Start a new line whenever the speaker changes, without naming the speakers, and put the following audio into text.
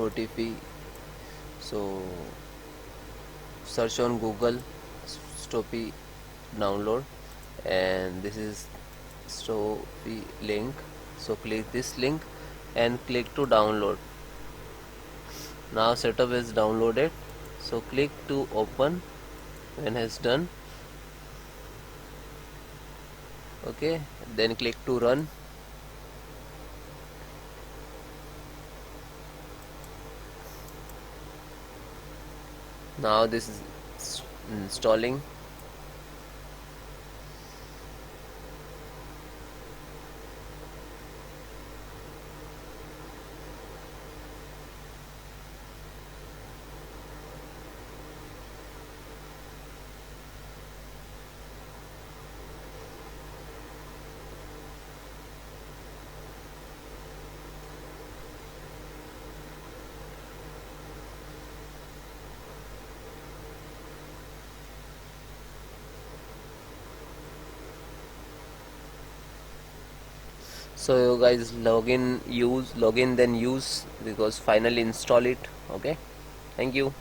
Spotify. So search on Google Stoppy download, and this is Stoppy link. So click this link and click to download. Now setup is downloaded, so click to open when it's done. Okay, then click to run. Now this is installing. So you guys login then use, because finally install it. Okay, thank you.